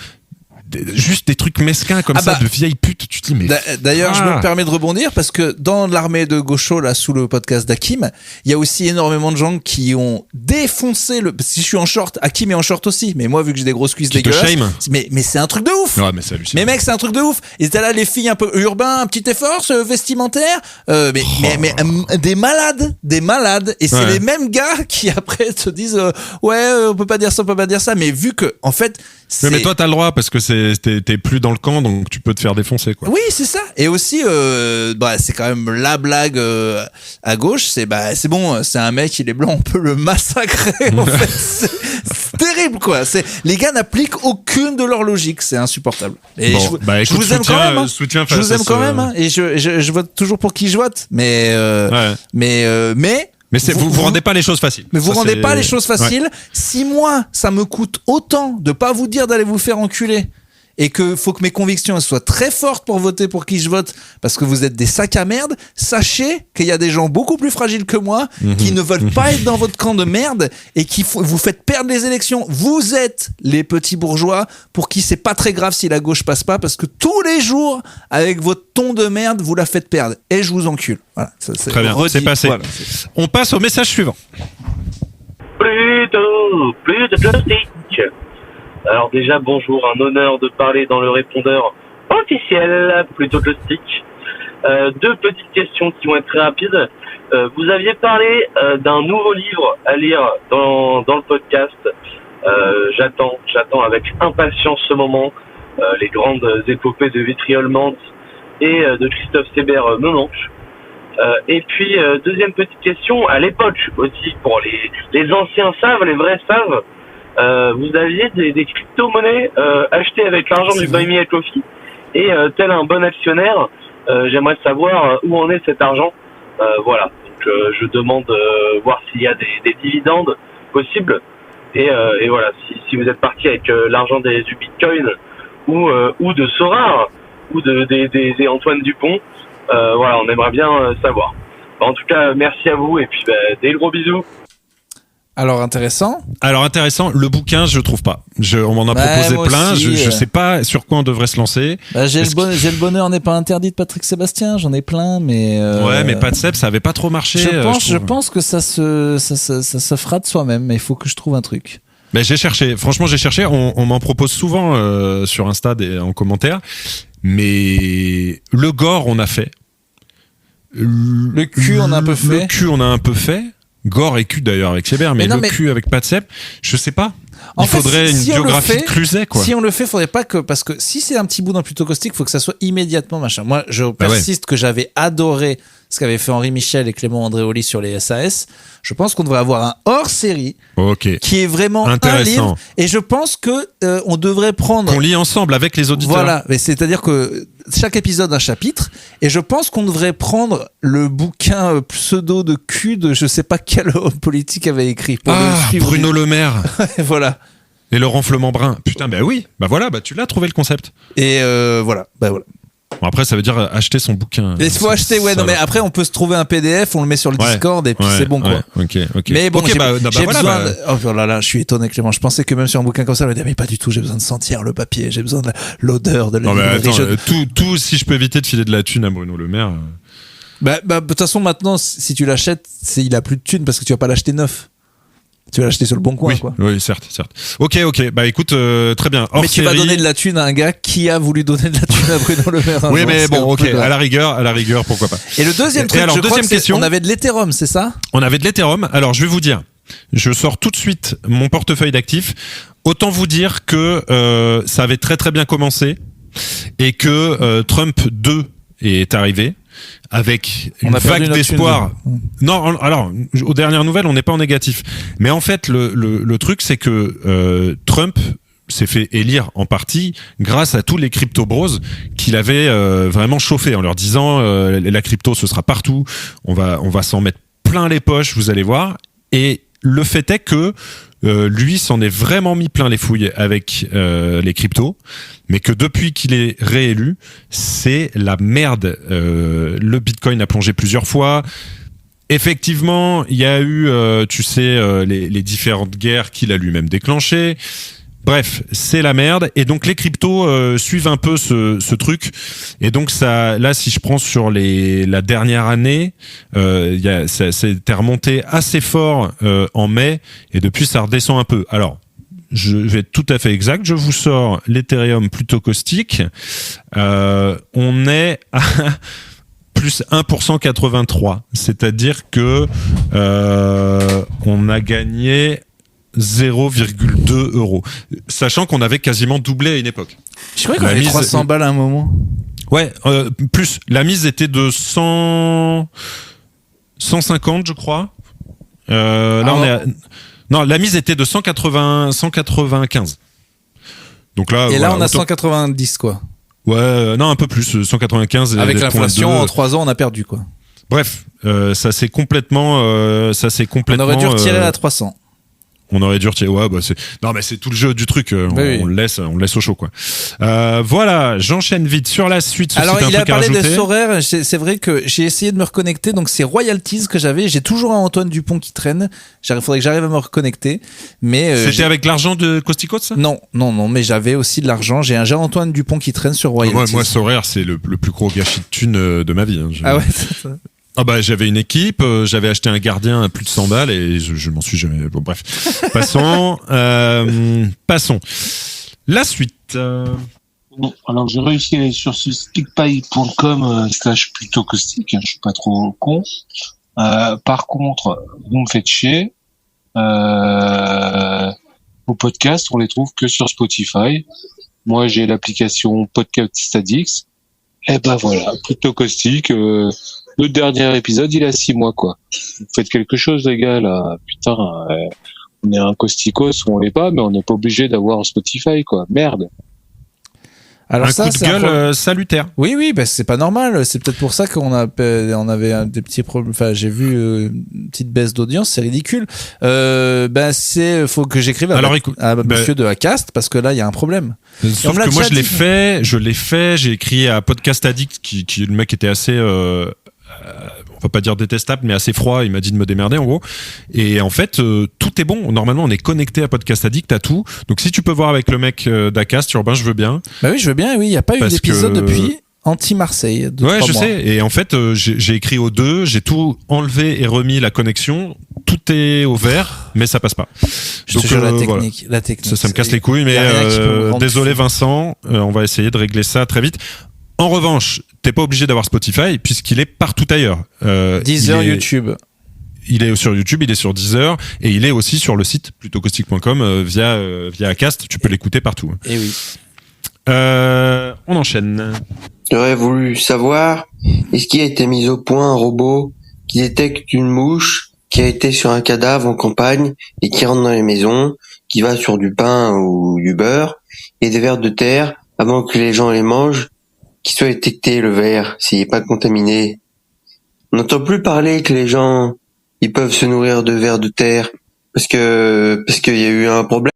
Juste des trucs mesquins comme ça, de vieilles putes, tu te dis mais... D'ailleurs, je me permets de rebondir parce que dans l'armée de gauchos, là, sous le podcast d'Hakim, il y a aussi énormément de gens qui ont défoncé si je suis en short, Hakim est en short aussi, mais moi, vu que j'ai des grosses cuisses dégueulasses... Mais c'est un truc de ouf! Ouais, mais c'est hallucinant. Mais mec, c'est un truc de ouf! Et t'as là les filles un peu urbains, un petit effort, vestimentaire, mais des malades! Et c'est les mêmes gars qui après te disent, on peut pas dire ça, mais vu que, en fait, mais toi, t'as le droit parce que t'es plus dans le camp, donc tu peux te faire défoncer, quoi. Oui, c'est ça. Et aussi, c'est quand même la blague à gauche. C'est bon, c'est un mec, il est blanc, on peut le massacrer. En fait, c'est terrible, quoi. Les gars n'appliquent aucune de leur logique. C'est insupportable. Et bon, je vous aime quand même. Hein. Je vous aime quand même. Hein. Et je vote toujours pour qui je vote. Mais Mais vous rendez pas les choses faciles. Mais vous Ça, rendez c'est- pas les choses faciles. Ouais. Si moi, ça me coûte autant de pas vous dire d'aller vous faire enculer et que faut que mes convictions elles soient très fortes pour voter pour qui je vote parce que vous êtes des sacs à merde, sachez qu'il y a des gens beaucoup plus fragiles que moi qui ne veulent pas être dans votre camp de merde et qui vous faites perdre les élections. Vous êtes les petits bourgeois pour qui c'est pas très grave si la gauche passe pas parce que tous les jours, avec votre ton de merde, vous la faites perdre. Et je vous encule. Voilà. Ça, Très bien, redit. c'est passé. Voilà. On passe au message suivant. Plus de plastique. Alors déjà, bonjour, un honneur de parler dans le répondeur officiel, plutôt plastique. Deux petites questions qui vont être très rapides. Vous aviez parlé d'un nouveau livre à lire dans le podcast. J'attends avec impatience ce moment. Les grandes épopées de Vitriol-Mante et de Christophe Sébert me manquent. Et puis, deuxième petite question, à l'époque aussi, pour les anciens savent, les vrais savent, vous aviez des crypto-monnaies achetées avec l'argent du Buy Me a Coffee. Et tel un bon actionnaire, j'aimerais savoir où en est cet argent. Voilà, donc je demande voir s'il y a des dividendes possibles. Et voilà, si vous êtes parti avec l'argent du Bitcoin ou de Sorare ou des Antoine Dupont, voilà, on aimerait bien savoir. En tout cas, merci à vous et puis des gros bisous. Alors intéressant. Le bouquin, je trouve pas. On m'en a proposé moi plein. aussi, Je sais pas sur quoi on devrait se lancer. J'ai le bonheur n'est pas interdit de Patrick Sébastien. J'en ai plein, mais Ouais, mais pas de Seb, ça avait pas trop marché. Je pense que ça se fera de soi-même. Mais il faut que je trouve un truc. Mais j'ai cherché. Franchement, j'ai cherché. On m'en propose souvent sur Insta en commentaire. Mais le gore, on a fait. Le cul, on a un peu fait. Le cul, on a un peu fait. Gore et cul d'ailleurs avec Sébert, mais cul avec pas de Seb, je sais pas. Il faudrait une biographie de Cluzet, quoi. Si on le fait, faudrait pas que, parce que si c'est un petit bout dans Plutôt Caustique, faut que ça soit immédiatement machin. Moi, je persiste que j'avais adoré ce qu'avait fait Henri Michel et Clément Andréoli sur les SAS. Je pense qu'on devrait avoir un hors-série qui est vraiment un livre. Et je pense que on devrait prendre... Qu'on lit ensemble avec les auditeurs. Voilà, mais c'est-à-dire que chaque épisode un chapitre. Et je pense qu'on devrait prendre le bouquin pseudo de cul de je sais pas quel homme politique avait écrit. Pour Bruno Le Maire. Voilà. Et Laurent Flemand-Brun. Putain, oui. Voilà, tu l'as trouvé le concept. Et voilà. Bon, après, ça veut dire acheter son bouquin. Il faut acheter, mais après, on peut se trouver un PDF, on le met sur le Discord et puis c'est bon, quoi. Ok. Mais bon, j'ai besoin de... Oh là là, je suis étonné, Clément. Je pensais que même sur un bouquin comme ça, mais pas du tout, j'ai besoin de sentir le papier, j'ai besoin de l'odeur de la librairie. Tout, si je peux éviter de filer de la thune à Bruno Le Maire. De toute façon, maintenant, si tu l'achètes, il a plus de thune parce que tu vas pas l'acheter neuf. Tu vas l'acheter sur le bon coin, quoi. Oui, certes. Ok. Bah écoute, très bien. Mais tu vas donner de la thune à un gars qui a voulu donner de la thune à Bruno Le Maire. Oui, mais bon, ok. À la rigueur, pourquoi pas. Et le deuxième truc, deuxième question, on avait de l'Ethereum, c'est ça ? On avait de l'Ethereum. Alors, je vais vous dire, je sors tout de suite mon portefeuille d'actifs. Autant vous dire que ça avait très très bien commencé et que Trump 2 est arrivé. Avec une vague d'espoir. Non, alors, aux dernières nouvelles, on n'est pas en négatif. Mais en fait, le truc, c'est que Trump s'est fait élire en partie grâce à tous les crypto-bros qu'il avait vraiment chauffé en leur disant la crypto, ce sera partout, on va s'en mettre plein les poches, vous allez voir. Et le fait est que lui s'en est vraiment mis plein les fouilles avec les cryptos, mais que depuis qu'il est réélu, c'est la merde. Le Bitcoin a plongé plusieurs fois. Effectivement, il y a eu, les différentes guerres qu'il a lui-même déclenchées. Bref, c'est la merde. Et donc les cryptos suivent un peu ce truc. Et donc ça, là, si je prends sur la dernière année, ça s'était remonté assez fort en mai, et depuis ça redescend un peu. Alors, je vais être tout à fait exact. Je vous sors l'Ethereum Plutôt Caustique. On est à plus 1% 83. C'est-à-dire que on a gagné 0,2 €. Sachant qu'on avait quasiment doublé à une époque. Je crois qu'on avait 300 balles à un moment. Ouais, plus. La mise était de 150, je crois. On est à... Non, la mise était de 195. Donc là, et là, on a 190, quoi. Ouais, non, un peu plus, 195. Avec l'inflation, en 3 ans, on a perdu, quoi. Bref, ça c'est complètement. On aurait dû retirer à 300. On aurait dû retirer. Ouais, bah non, mais c'est tout le jeu du truc. On le laisse au chaud, quoi. Voilà, j'enchaîne vite sur la suite. Alors, il a parlé de Sorare. C'est vrai que j'ai essayé de me reconnecter. Donc, c'est Royalties que j'avais. J'ai toujours un Antoine Dupont qui traîne. Faudrait que j'arrive à me reconnecter. Mais c'était avec l'argent de Costicos, ça ? Non. Mais j'avais aussi de l'argent. J'ai un Antoine Dupont qui traîne sur Royalties. Moi, Sorare, c'est le plus gros gâchis de thunes de ma vie. Hein. Ah ouais, c'est ça. Ah bah j'avais une équipe, j'avais acheté un gardien à plus de 100 balles et je m'en suis jamais. Bon bref, passons. La suite. Bon, alors j'ai réussi à aller sur ce stickpie.com / plutôt caustique. Je suis pas trop con. Par contre, vous me faites chier. Vos podcasts, on les trouve que sur Spotify. Moi, j'ai l'application Podcast Addicts. Et ben voilà, plutôt caustique. Le dernier épisode, il a 6 mois, quoi. Vous faites quelque chose, les gars, là. Putain, on est un Costicos ou on l'est pas, mais on n'est pas obligé d'avoir Spotify, quoi. Merde. Alors coup de gueule salutaire. Oui, bah c'est pas normal. C'est peut-être pour ça qu'on avait des petits problèmes. Enfin, j'ai vu une petite baisse d'audience. C'est ridicule. Faut que j'écrive à monsieur de Acast parce que là, il y a un problème. Sauf que moi, je l'ai fait. J'ai écrit à Podcast Addict, qui le mec était assez, on va pas dire détestable, mais assez froid. Il m'a dit de me démerder, en gros. Et en fait, tout est bon. Normalement, on est connecté à Podcast Addict, à tout. Donc, si tu peux voir avec le mec d'Acast, Urbain, je veux bien. Bah oui, je veux bien. Oui, il y a pas eu d'épisode depuis anti-Marseille. Ouais, je sais. Et en fait, j'ai écrit aux deux, j'ai tout enlevé et remis la connexion. Tout est au vert, mais ça passe pas. Donc, la technique. Ça me casse les couilles, mais désolé Vincent, on va essayer de régler ça très vite. En revanche, t'es pas obligé d'avoir Spotify puisqu'il est partout ailleurs. Deezer, YouTube. Il est sur YouTube, il est sur Deezer et il est aussi sur le site plutôcaustique.com via Acast. Tu peux l'écouter partout. Et oui. On enchaîne. J'aurais voulu savoir, est-ce qu'il a été mis au point un robot qui détecte une mouche qui a été sur un cadavre en campagne et qui rentre dans les maisons, qui va sur du pain ou du beurre et des vers de terre avant que les gens les mangent, qu'il soit détecté le verre, s'il n'est pas contaminé. On n'entend plus parler que les gens, ils peuvent se nourrir de vers de terre parce qu'il y a eu un problème.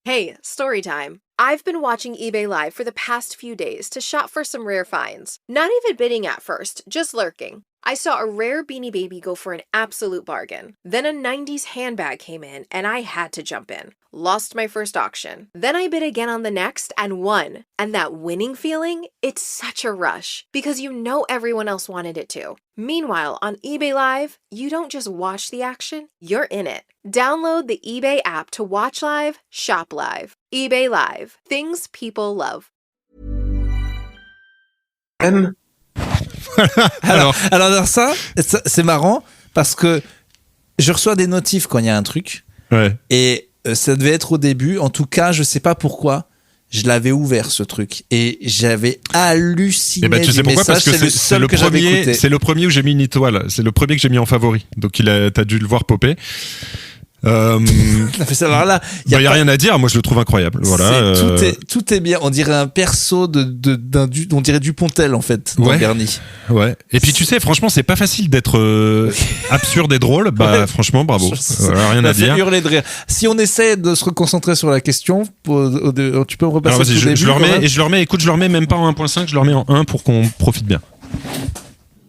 Hey, story time. I've been watching eBay Live for the past few days to shop for some rare finds. Not even bidding at first, just lurking. I saw a rare Beanie Baby go for an absolute bargain. Then a 90s handbag came in and I had to jump in. Lost my first auction. Then I bid again on the next and won. And that winning feeling, it's such a rush because you know everyone else wanted it too. Meanwhile, on eBay Live, you don't just watch the action, you're in it. Download the eBay app to watch live, shop live. eBay Live. Things people love. Alors ça, c'est marrant parce que je reçois des notifs quand il y a un truc. Ouais. Et ça devait être au début. En tout cas, je sais pas pourquoi. Je l'avais ouvert ce truc et j'avais halluciné. Et tu sais pourquoi ? Parce que c'est le premier où j'ai mis une étoile. C'est le premier que j'ai mis en favori. Donc t'as dû le voir popper. Alors là, y a rien à dire. Moi, je le trouve incroyable. Voilà. Tout est bien. On dirait un perso on dirait Dupontel en fait. Dans Bernie. Ouais. Et puis tu sais, franchement, c'est pas facile d'être absurde et drôle. Bah, franchement, bravo. Rien à dire. Hurler de rire. Si on essaie de se reconcentrer sur la question, tu peux me repasser. Alors vas-y, je le remets. Écoute, je le remets même pas en 1.5. Je le remets en 1 pour qu'on profite bien.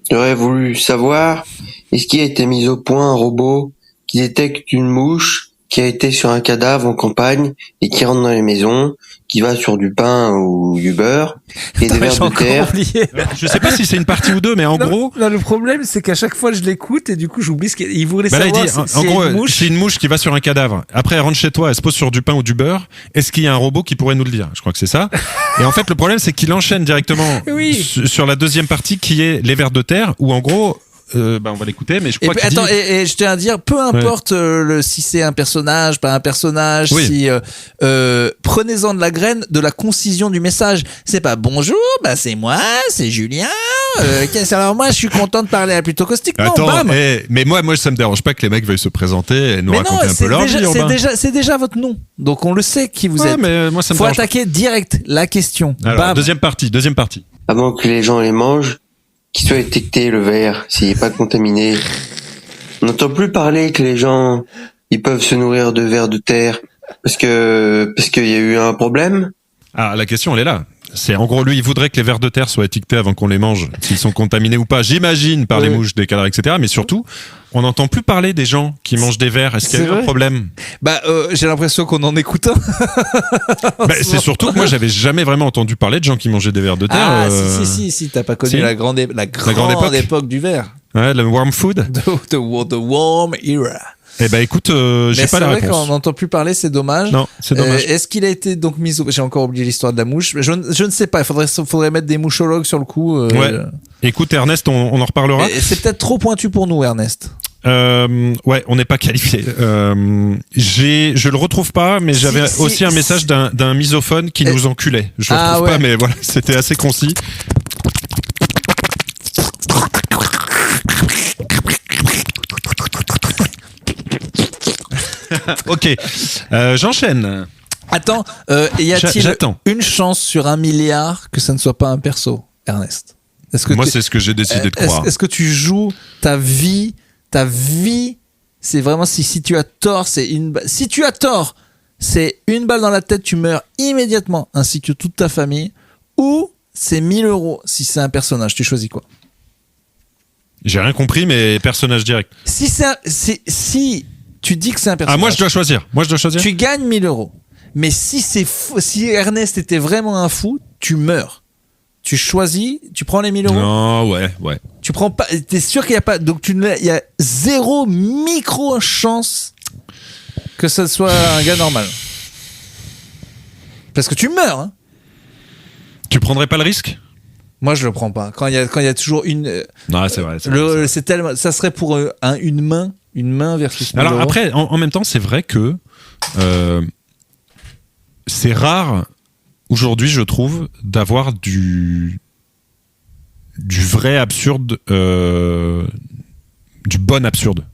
J'aurais voulu savoir, est-ce qu'il a été mis au point un robot qui détecte une mouche qui a été sur un cadavre en campagne et qui rentre dans les maisons, qui va sur du pain ou du beurre et des vers de terre. Je sais pas si c'est une partie ou deux, mais en gros. Non, le problème, c'est qu'à chaque fois, je l'écoute et du coup, j'oublie ce qu'il voulait savoir. Là, il dit, en gros, c'est une mouche qui va sur un cadavre. Après, elle rentre chez toi, elle se pose sur du pain ou du beurre. Est-ce qu'il y a un robot qui pourrait nous le dire? Je crois que c'est ça. Et en fait, le problème, c'est qu'il enchaîne directement sur la deuxième partie qui est les vers de terre, où en gros, on va l'écouter, mais je crois qu'il dit... et je tiens à dire, peu importe si c'est un personnage, pas un personnage, si prenez-en de la graine de la concision du message. C'est pas bonjour, c'est moi, c'est Julien. Alors moi, je suis content de parler à Plutôt Caustique. Attends, mais moi, ça me dérange pas que les mecs veuillent se présenter et nous raconter un peu leur vie. C'est déjà votre nom, donc on le sait qui vous êtes. Mais moi, ça me faut attaquer direct la question. Alors, deuxième partie. Avant que les gens les mangent, qu'il soit étiqueté le verre, s'il n'est pas contaminé. On n'entend plus parler que les gens, ils peuvent se nourrir de vers de terre parce qu'il y a eu un problème. Ah, la question, elle est là. C'est en gros, lui, il voudrait que les vers de terre soient étiquetés avant qu'on les mange, s'ils sont contaminés ou pas. J'imagine par les mouches, des cadavres, etc. Mais surtout, on n'entend plus parler des gens qui mangent des vers. Est-ce qu'il y a eu un problème? J'ai l'impression qu'on en écoute un. C'est surtout que moi, j'avais jamais vraiment entendu parler de gens qui mangeaient des vers de terre. Ah, si, t'as pas connu la grande époque du verre. Ouais, le warm food. The warm era. Eh ben écoute, j'ai pas la réponse. C'est vrai qu'on n'entend plus parler, c'est dommage. Non, c'est dommage. Est-ce qu'il a été donc mis au... J'ai encore oublié l'histoire de la mouche. Je ne sais pas, il faudrait mettre des mouchologues sur le coup. Ouais. Écoute Ernest, on en reparlera. C'est peut-être trop pointu pour nous Ernest. Ouais, on n'est pas qualifié. Je le retrouve pas, mais j'avais aussi un message d'un misophone qui nous enculait. Je le retrouve pas, mais voilà, c'était assez concis. Ok, j'enchaîne. Attends, y a-t-il une chance sur 1 milliard que ça ne soit pas un perso, Ernest? Moi, c'est ce que j'ai décidé de croire. Est-ce que tu joues ta vie, c'est vraiment si tu as tort, si tu as tort, c'est une balle dans la tête, tu meurs immédiatement, ainsi que toute ta famille, ou c'est 1 000 € si c'est un personnage, tu choisis quoi? J'ai rien compris, mais personnage direct. Si tu dis que c'est un personnage. Ah, moi je dois choisir. Tu gagnes 1 000 €. Mais si Ernest était vraiment un fou, tu meurs. Tu choisis, tu prends les 1 000 €. Non, ouais. Tu prends pas, t'es sûr qu'il y a pas, donc il y a 0 micro chance que ce soit un gars normal. Parce que tu meurs, hein. Tu prendrais pas le risque? Moi, je le prends pas. Quand il y a toujours une. Non, c'est vrai. C'est tellement. Ça serait pour une main versus. Alors après, en même temps, c'est vrai que c'est rare aujourd'hui, je trouve, d'avoir du vrai absurde, du bon absurde.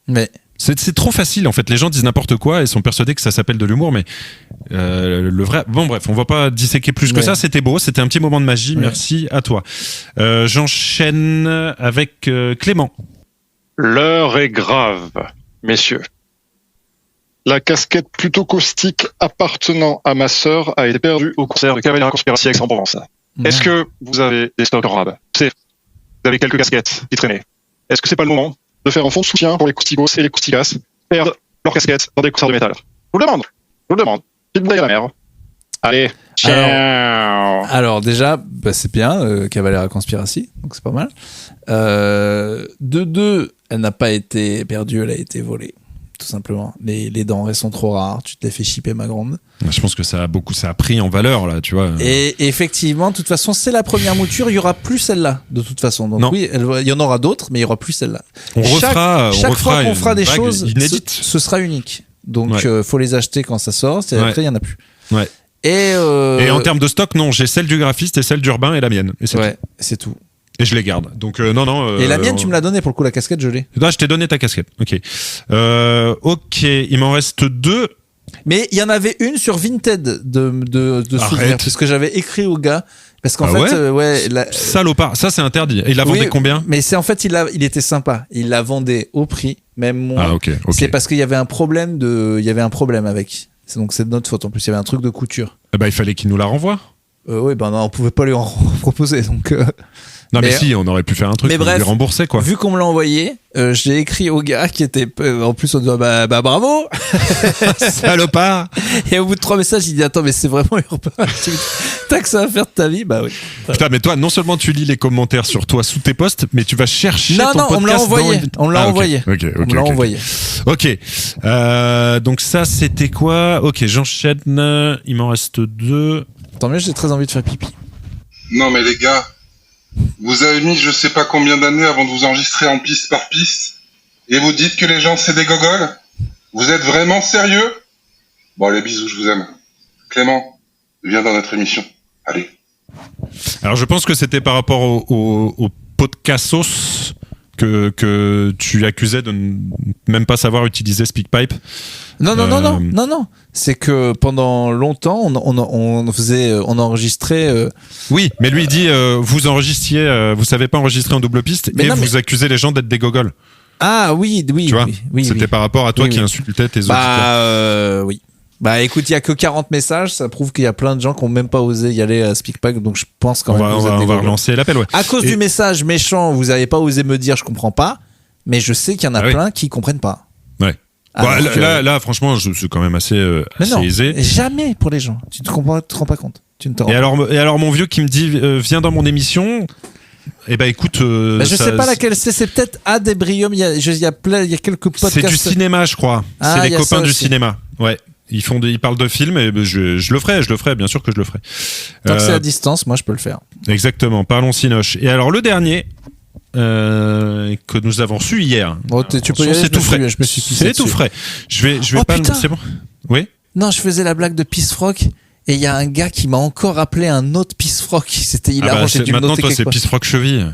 Mais. C'est trop facile en fait. Les gens disent n'importe quoi et sont persuadés que ça s'appelle de l'humour, mais le vrai. Bon bref, on va pas disséquer plus que ça. C'était beau, c'était un petit moment de magie. Merci à toi. J'enchaîne avec Clément. L'heure est grave, messieurs. La casquette plutôt caustique appartenant à ma sœur a été perdue au concert de Cavalier Conspiracy Aix-en-Provence. Est-ce que vous avez des stocks en rab? Vous avez quelques casquettes qui traînaient. Est-ce que c'est pas le moment de faire un fonds de soutien pour les cousticos et les cousticas perdre leurs casquettes dans des concerts de métal? Je vous le demande. Petite blague à la mer. Allez, ciao. Alors déjà, c'est bien, Cavalier Conspiracy, donc c'est pas mal. De deux, elle n'a pas été perdue, elle a été volée. Tout simplement. Les denrées sont trop rares, tu te les fais shipper, ma grande. Je pense que ça a pris en valeur, là, tu vois. Et effectivement, de toute façon, c'est la première mouture, il y aura plus celle-là, de toute façon. Donc non. Oui, il y en aura d'autres, mais il y aura plus celle-là. Chaque fois qu'on fera des choses, inédites. ce sera unique. Donc, faut les acheter quand ça sort, après, il y en a plus. Ouais. Et en termes de stock, non, j'ai celle du graphiste et celle d'Urbain et la mienne. Et c'est tout. Et je les garde. Donc non. Et la mienne, tu me l'as donnée pour le coup, la casquette, je l'ai. Non, je t'ai donné ta casquette. Ok. Ok, il m'en reste 2. Mais il y en avait une sur Vinted de souvenirs, parce que j'avais écrit au gars. Parce qu'en fait, salopard, ça c'est interdit. Et il la vendait combien? Mais c'est en fait, il était sympa. Il la vendait au prix, même moins. Ah ok. C'est parce qu'il y avait un problème avec. Donc c'est de notre faute. En plus, il y avait un truc de couture. Il fallait qu'il nous la renvoie. Oui, non, on pouvait pas lui en proposer, donc. Non mais si, on aurait pu faire un truc, mais bref, lui rembourser quoi. Vu qu'on me l'a envoyé, j'ai écrit au gars qui était, en plus on dit bravo, salopard. Et au bout de 3 messages, il dit attends mais c'est vraiment Urbain, t'as que ça à faire de ta vie, bah oui. Putain mais toi non seulement tu lis les commentaires sur toi sous tes posts, mais tu vas chercher ton podcast. On me l'a envoyé. On me l'a envoyé. On me l'a envoyé. Ok. Donc ça c'était quoi? Ok, j'enchaîne. Il m'en reste 2. Tant mieux, j'ai très envie de faire pipi. Non mais les gars. Vous avez mis je sais pas combien d'années avant de vous enregistrer en piste par piste et vous dites que les gens c'est des gogoles? Vous êtes vraiment sérieux? Bon les bisous, je vous aime. Clément, viens dans notre émission. Allez. Alors je pense que c'était par rapport au podcastos que tu accusais de ne même pas savoir utiliser SpeakPipe. Non. C'est que pendant longtemps, on enregistrait. Oui, mais lui il dit, vous enregistriez, vous savez pas enregistrer en double piste, vous accusez les gens d'être des gogoles. Ah oui. Tu vois, c'était par rapport à toi qui insultais tes auditeurs. Oui. Bah écoute, il y a que 40 messages, ça prouve qu'il y a plein de gens qui ont même pas osé y aller à SpeakPipe, donc je pense quand même que vous êtes on va relancer l'appel, ouais. À cause du message méchant, vous avez pas osé me dire je comprends pas, mais je sais qu'il y en a plein qui comprennent pas. Ouais. Là, franchement, c'est quand même assez aisé. Jamais pour les gens. Tu te rends pas compte. Tu ne te rends pas. Et alors mon vieux qui me dit viens dans mon émission. Eh ben écoute, je sais pas laquelle c'est peut-être Adébrium. Il y a quelques podcasts. C'est du cinéma, je crois. C'est les copains du cinéma. Ouais. Ils parlent de films et je le ferai, bien sûr que je le ferai. Tant que c'est à distance, moi je peux le faire. Exactement, parlons Cinoche. Et alors le dernier que nous avons reçu hier. Tu peux y aller, c'est tout frais. Je me suis pissé c'est tout frais. Je vais pas putain. c'est bon. Oui. Non, je faisais la blague de Pissfrock et il y a un gars qui m'a encore appelé un autre Pissfrock. C'était hilarant, j'ai dû le noter. Maintenant toi c'est Pissfrock cheville.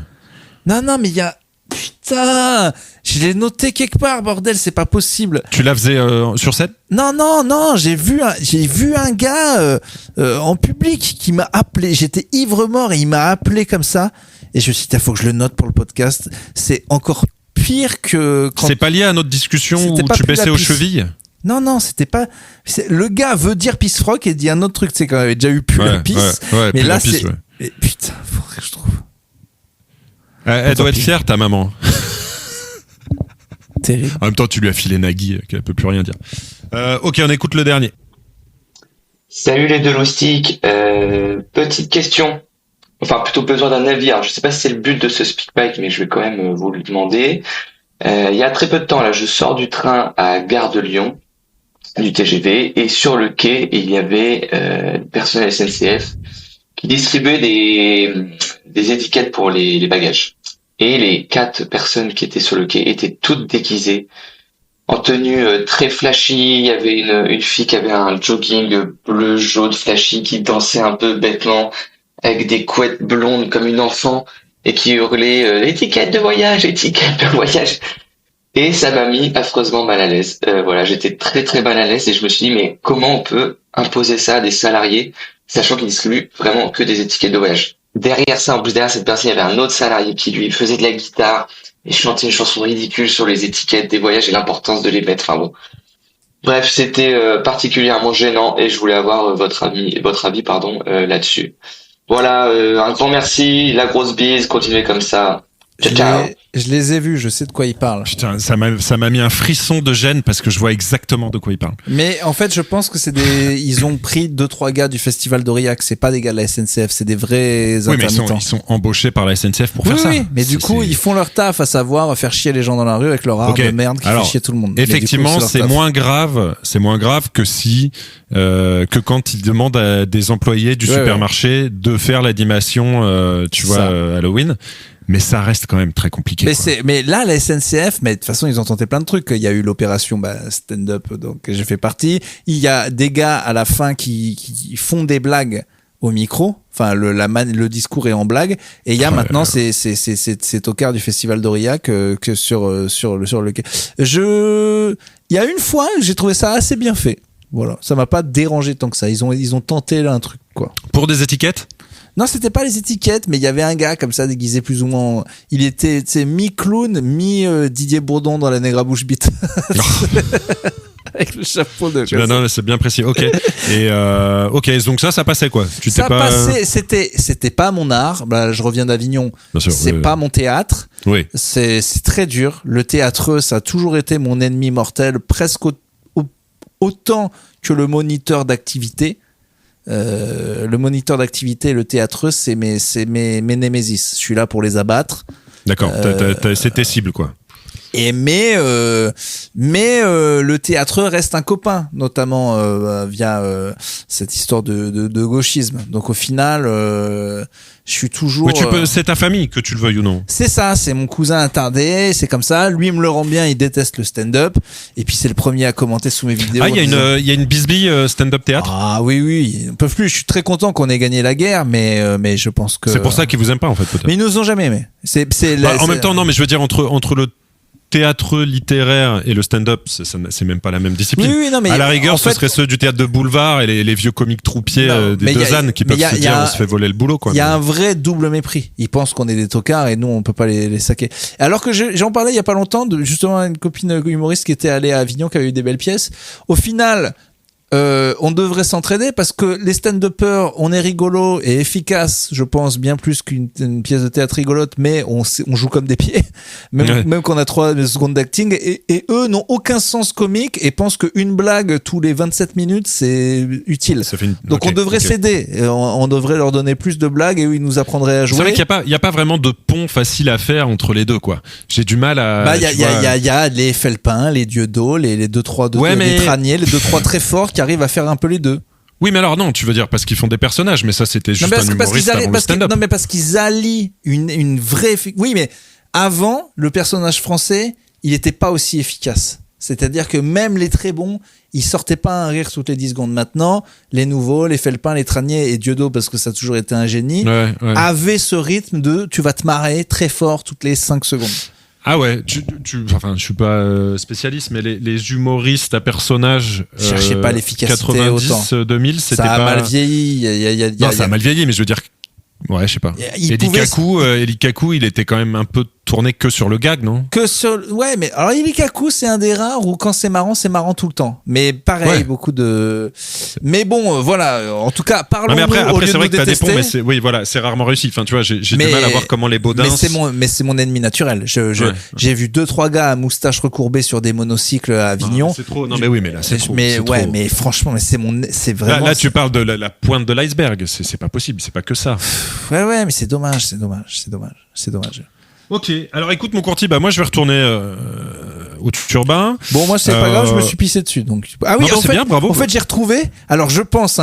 Non, mais il y a putain, je l'ai noté quelque part, bordel, c'est pas possible. Tu la faisais sur scène ? Non, j'ai vu un gars en public qui m'a appelé. J'étais ivre mort et il m'a appelé comme ça. Et je me suis dit, il faut que je le note pour le podcast. C'est encore pire que quand... C'est pas lié à notre discussion où tu baissais aux chevilles ? Non, c'était pas. Le gars veut dire Pissfrock et dit un autre truc. C'est quand même avait déjà eu plus la pisse. Mais là, c'est. Et putain, faudrait que je trouve. Elle doit être fière, ta maman. Terrible. En même temps, tu lui as filé Nagui, qu'elle peut plus rien dire. Ok, on écoute le dernier. Salut les deux loustiques. Petite question. Enfin, plutôt besoin d'un avis. Alors, je sais pas si c'est le but de ce SpeakPipe, mais je vais quand même vous le demander. Il y a très peu de temps, là, je sors du train à Gare de Lyon, du TGV, et sur le quai, il y avait le personnel SNCF qui distribuait des étiquettes pour les bagages. Et les 4 personnes qui étaient sur le quai étaient toutes déguisées en tenue très flashy. Il y avait une fille qui avait un jogging bleu jaune flashy qui dansait un peu bêtement avec des couettes blondes comme une enfant et qui hurlait étiquette de voyage. Et ça m'a mis affreusement mal à l'aise. Voilà, j'étais très très mal à l'aise et je me suis dit mais comment on peut imposer ça à des salariés sachant qu'ils distribuent vraiment que des étiquettes de voyage. Derrière ça, en plus derrière cette personne, il y avait un autre salarié qui lui faisait de la guitare et chantait une chanson ridicule sur les étiquettes des voyages et l'importance de les mettre. Enfin bon. Bref, c'était particulièrement gênant et je voulais avoir votre avis là-dessus. Voilà, un grand merci, la grosse bise, continuez comme ça. Ciao. Je les ai vus, je sais de quoi ils parlent. Putain, ça m'a mis un frisson de gêne parce que je vois exactement de quoi ils parlent. Mais en fait, je pense que ils ont pris 2-3 gars du festival d'Aurillac. C'est pas des gars de la SNCF, c'est des vrais intermittents. Mais ils sont embauchés par la SNCF pour faire ça. Oui, mais du coup, ils font leur taf, à savoir faire chier les gens dans la rue avec leur art de merde qui fait chier tout le monde. Effectivement, c'est moins grave que si que quand ils demandent à des employés du supermarché de faire l'animation, Halloween. Mais ça reste quand même très compliqué. Mais là, la SNCF, mais de toute façon, ils ont tenté plein de trucs. Il y a eu l'opération stand-up, donc j'ai fait partie. Il y a des gars à la fin qui font des blagues au micro. Enfin, le discours est en blague. Et il y a maintenant c'est au quart du festival d'Aurillac que sur le quai. Il y a une fois, j'ai trouvé ça assez bien fait. Voilà, ça m'a pas dérangé tant que ça. Ils ont tenté là un truc quoi. Pour des étiquettes? Non, c'était pas les étiquettes, mais il y avait un gars comme ça déguisé plus ou moins. Il était, mi-clown, Didier Bourdon dans la Nègre à bouche bite. Avec le chapeau de. Non, c'est bien précis. Ok. Et ok, donc ça passait quoi? Passait. C'était pas mon art. Bah, je reviens d'Avignon. C'est pas mon théâtre. Oui. C'est très dur. Le théâtreux, ça a toujours été mon ennemi mortel, presque autant que le moniteur d'activité. Le moniteur d'activité et le théâtreux, c'est mes némésis. Je suis là pour les abattre. D'accord, c'est tes cibles quoi. Mais le théâtreux reste un copain, notamment via cette histoire de gauchisme. Donc au final, je suis toujours. Mais c'est ta famille, que tu le veuilles ou non. C'est ça, c'est mon cousin attardé, c'est comme ça. Lui il me le rend bien, il déteste le stand-up. Et puis c'est le premier à commenter sous mes vidéos. Ah, il y a une bisbille stand-up théâtre. Ah oui, ils ne peuvent plus. Je suis très content qu'on ait gagné la guerre, mais je pense que. C'est pour ça qu'ils vous aiment pas en fait peut-être. Mais ils nous ont jamais aimé. En même temps, non, mais je veux dire entre le théâtre littéraire et le stand-up, c'est même pas la même discipline. Oui, non, mais à la rigueur, ce serait ceux du théâtre de boulevard et les vieux comiques troupiers des deux ânes qui peuvent se dire on se fait voler le boulot. Il y a un vrai double mépris. Ils pensent qu'on est des tocards et nous on peut pas les saquer. Alors que j'en parlais il y a pas longtemps de justement une copine humoriste qui était allée à Avignon, qui avait eu des belles pièces. Au final, on devrait s'entraider parce que les stand-uppers, on est rigolo et efficace, je pense, bien plus qu'une pièce de théâtre rigolote, mais on joue comme des pieds, même qu'on a 3 secondes d'acting, et eux n'ont aucun sens comique et pensent qu'une blague tous les 27 minutes, c'est utile. Donc on devrait s'aider, on devrait leur donner plus de blagues et eux, ils nous apprendraient à jouer. C'est vrai qu'il n'y a pas vraiment de pont facile à faire entre les deux, quoi. J'ai du mal à... Il y a les Felpin, les Dieudo, les 2-3 les Tranier, les 2-3 très forts qui arrivent à faire un peu les deux. Oui, mais alors non, tu veux dire parce qu'ils font des personnages, mais ça c'était juste un humoriste avant le stand-up. Non, mais parce qu'ils allient une vraie... Oui, mais avant, le personnage français, il n'était pas aussi efficace. C'est-à-dire que même les très bons, ils sortaient pas un rire toutes les 10 secondes. Maintenant, les nouveaux, les Felpin, les Tranier et Dieudo, parce que ça a toujours été un génie, avaient ce rythme de tu vas te marrer très fort toutes les 5 secondes. Ah ouais, enfin, je suis pas spécialiste, mais les humoristes à personnages. Cherchez pas l'efficacité 90, autant. 2000, c'était pas. Ça a mal vieilli. Non, ça a mal vieilli, mais je veux dire. Ouais, je sais pas. Eli Kaku, il était quand même un peu tourné que sur le gag, non? Ouais, mais alors Eli Kaku, c'est un des rares où quand c'est marrant tout le temps. Mais pareil, beaucoup de. Mais bon, voilà. En tout cas, parlons. Mais après, au lieu c'est de vrai que t'as des détester. ponts, mais c'est rarement réussi. Enfin, tu vois, j'ai du mal à voir comment les Baudins. Mais c'est mon ennemi naturel. J'ai vu 2-3 gars à moustache recourbée sur des monocycles à Avignon. Non, c'est trop. Non, mais oui, mais là, c'est trop. Mais ouais, mais franchement, c'est vraiment. Là, tu parles de la pointe de l'iceberg. C'est pas possible. C'est pas que ça. Ouais, mais c'est dommage. Ok, alors écoute mon Courti, moi je vais retourner au turbin. Bon, moi c'est pas grave, je me suis pissé dessus. Donc... Ah oui, c'est bien, bravo. En fait, j'ai retrouvé. Alors je pense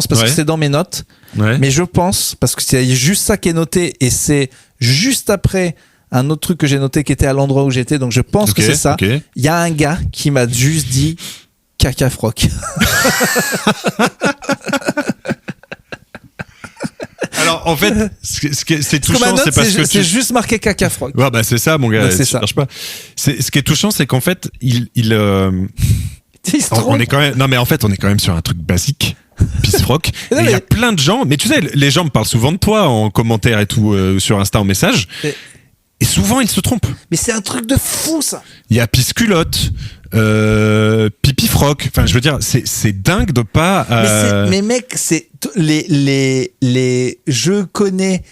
parce que c'est dans mes notes. Ouais. Mais je pense parce que c'est juste ça qui est noté et c'est juste après un autre truc que j'ai noté qui était à l'endroit où j'étais. Donc je pense que c'est ça. Il y a un gars qui m'a juste dit caca froc. Alors en fait, c'est touchant, c'est parce que c'est juste marqué caca froc. Ouais, c'est ça, mon gars. C'est ça. Marche pas. Ce qui est touchant, c'est qu'en fait, on est quand même. Non, mais en fait, on est quand même sur un truc basique. Pisse froc. Il y a plein de gens, mais tu sais, les gens me parlent souvent de toi en commentaire et tout sur Insta en message. Et souvent, ils se trompent. Mais c'est un truc de fou, ça. Il y a pisse culotte. Pipi froc. Enfin, je veux dire, c'est dingue de pas. Mais mec, c'est je connais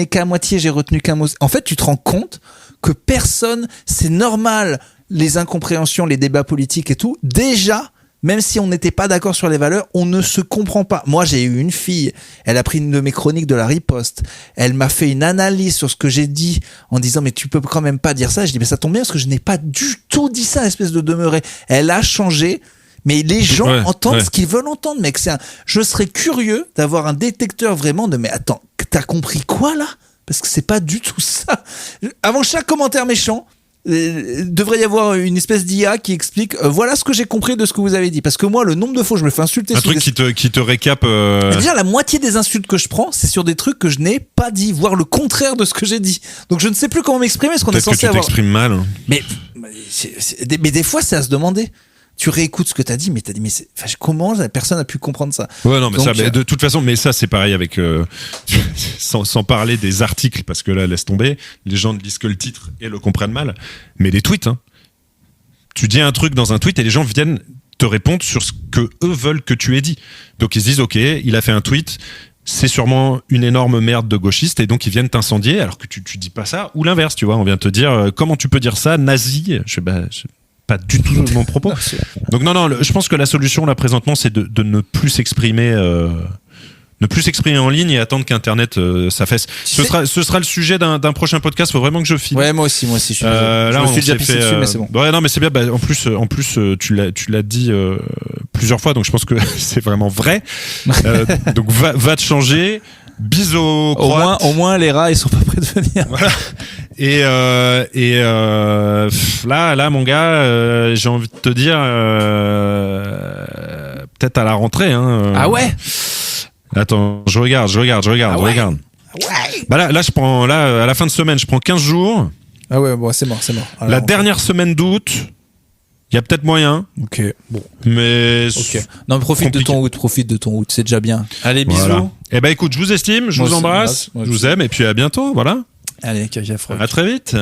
qu'à moitié, j'ai retenu qu'un mot. En fait, tu te rends compte que personne, c'est normal, les incompréhensions, les débats politiques et tout. Déjà, même si on n'était pas d'accord sur les valeurs, on ne se comprend pas. Moi, j'ai eu une fille, elle a pris une de mes chroniques de la Riposte, elle m'a fait une analyse sur ce que j'ai dit en disant mais tu peux quand même pas dire ça. Je dis mais ça tombe bien parce que je n'ai pas du tout dit ça, espèce de demeuré. Elle a changé. Mais les gens entendent ce qu'ils veulent entendre, mec. Je serais curieux d'avoir un détecteur vraiment de mais attends, t'as compris quoi là? Parce que c'est pas du tout ça. Avant chaque commentaire méchant, devrait y avoir une espèce d'IA qui explique voilà ce que j'ai compris de ce que vous avez dit, parce que moi le nombre de fois je me fais insulter un truc qui te récap déjà la moitié des insultes que je prends c'est sur des trucs que je n'ai pas dit, voire le contraire de ce que j'ai dit, donc je ne sais plus comment m'exprimer parce qu'on est censé avoir. Peut-être que tu t'exprimes mal hein. mais des fois c'est à se demander. Tu réécoutes ce que t'as dit, mais comment la personne a pu comprendre ça? Ouais, non, mais donc, mais de toute façon, mais ça, c'est pareil avec, sans parler des articles, parce que là, laisse tomber, les gens ne lisent que le titre et le comprennent mal, mais les tweets, hein. Tu dis un truc dans un tweet et les gens viennent te répondre sur ce que eux veulent que tu aies dit. Donc ils se disent, ok, il a fait un tweet, c'est sûrement une énorme merde de gauchiste, et donc ils viennent t'incendier, alors que tu dis pas ça, ou l'inverse, tu vois, on vient te dire, comment tu peux dire ça, nazi? Pas du tout mon propos. Donc non, je pense que la solution là présentement c'est de ne plus s'exprimer en ligne et attendre qu'Internet s'affaisse. Ce sera le sujet d'un prochain podcast. Faut vraiment que je filme. Ouais, moi aussi. Je là, me suis déjà pissé dessus, mais c'est bon. Ouais, non, mais c'est bien. En plus, tu l'as dit plusieurs fois, donc je pense que c'est vraiment vrai. Donc va te changer. bisocroate. Au moins, les rats, ils sont pas prêts de venir. Voilà. Là, mon gars, j'ai envie de te dire, peut-être à la rentrée. Hein, Ah ouais. Attends, je regarde. Bah là, je prends, à la fin de semaine, je prends 15 jours. Ah ouais, bon, c'est mort. Alors, la dernière semaine d'août, il y a peut-être moyen. Ok, bon. Mais. Ok. Non, mais profite de ton août, c'est déjà bien. Allez, bisous. Voilà. Eh ben, écoute, je vous estime, je vous embrasse, je vous aime, et puis à bientôt, voilà. Allez, Kajafrock. À très vite.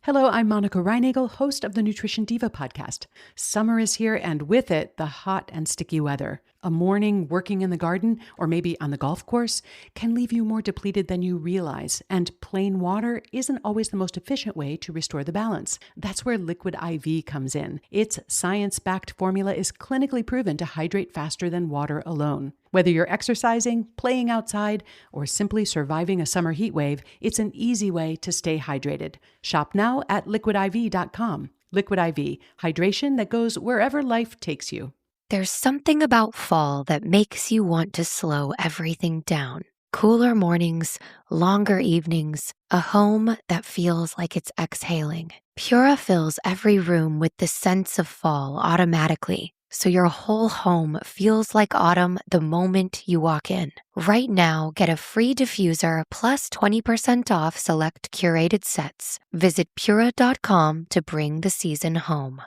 Hello, I'm Monica Reinagel, host of the Nutrition Diva podcast. Summer is here, and with it, the hot and sticky weather. A morning working in the garden or maybe on the golf course can leave you more depleted than you realize, and plain water isn't always the most efficient way to restore the balance. That's where Liquid IV comes in. Its science-backed formula is clinically proven to hydrate faster than water alone. Whether you're exercising, playing outside, or simply surviving a summer heat wave, it's an easy way to stay hydrated. Shop now at liquidiv.com. Liquid IV, hydration that goes wherever life takes you. There's something about fall that makes you want to slow everything down. Cooler mornings, longer evenings, a home that feels like it's exhaling. Pura fills every room with the sense of fall automatically, so your whole home feels like autumn the moment you walk in. Right now, get a free diffuser plus 20% off select curated sets. Visit Pura.com to bring the season home.